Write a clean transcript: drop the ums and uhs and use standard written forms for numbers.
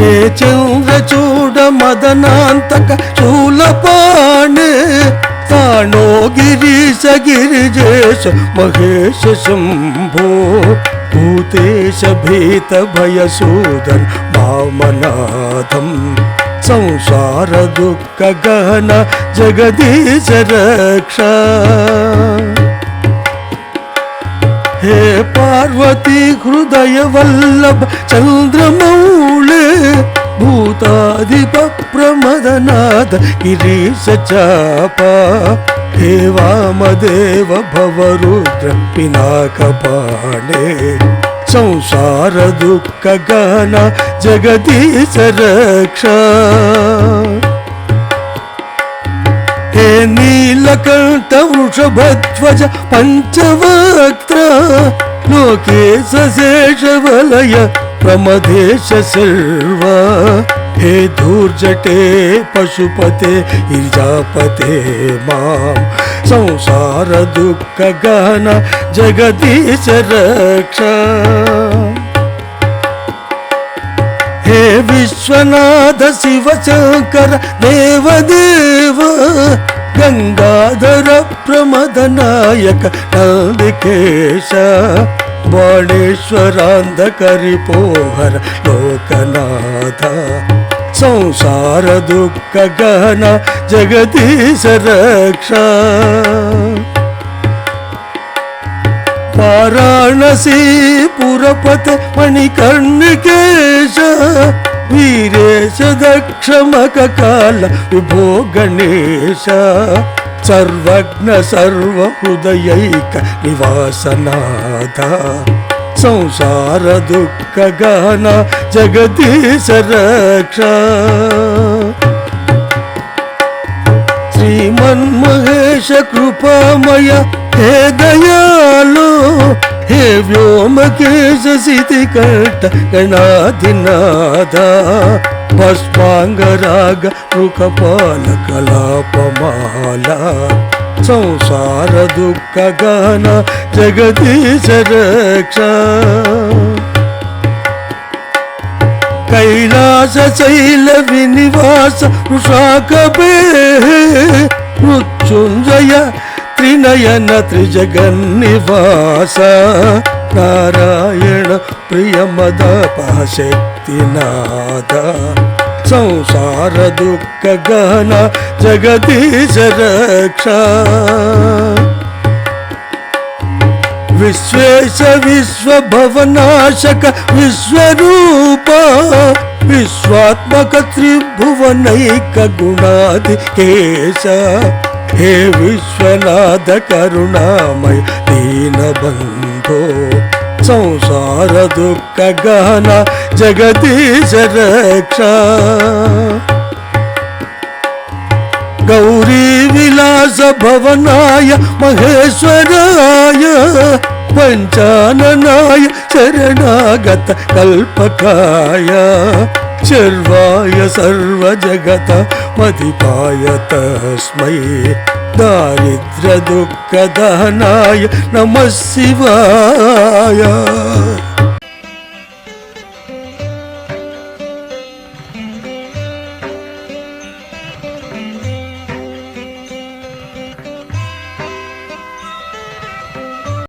हे चंद्रचूड मदनांतक शूलपाणे ताणो गिरीश गिरिजेश महेश शंभो भूतेश भीत भयसूदन वामनाथं संसार दुःख गहन जगदीश रक्षा हे पार्वती हृदय वल्लभ चंद्रमौळे भूताधिप प्रमदनाथ गिरीश चापा हे वामदेव भवरुद्र पिनाकपाणे संसार दुःख गहन जगदीश रक्षा हे नीलकंठ वृषभध्वज पंचवक्त्र लोकेश शेषवलय प्रमदेश सर्व हे धूर्जटे पशुपते ईर्जापते मां संसार दुःख गहन जगदीश रक्षा हे विश्वनाथ शिवशंकर देवदेव गंगाधर प्रमदनायक नंदिकेश बाणेश्वरांधकरिपोहर लोकनाथ संसार दुःख गहन जगदीश रक्षा वाराणसी पुरपते मणिकर्णिकेश वीरेश दक्ष मककाल विभो गणेश सर्वज्ञ सर्वहृदयैक निवासनाथ संसार दुःख गहन जगदीश रक्षा श्रीमन्महेश कृपामय हे दयालो हे व्योमकेश सिद्धिकंठ गणाधिनाथ भस्मांगराग मृकपाल कलापमाला संसार दुःख गहन जगदीश रक्षा कैलास शैल विनिवास वृषाकपे मृत्युंजय त्रिनयन त्रिजगन्निवास नारायण प्रियमदपशक्तिनाथ संसार दुःख गहन जगदीश रक्षा विश्वेश विश्वभवनाशक विश्वरूप विश्वात्मक त्रिभुवनैक गुणाधिकेश हे विश्वनाथ करुणामय दीनबंधो संसार दुःख गहन जगदीश रक्षा गौरी विलास भवनाय महेश्वराय पंचाननाय शरणागत कल्पकाय शर्वाय सर्वजगत मधिपाय तस्मै दारिद्र्य दुःख दहनाय नमः शिवाय।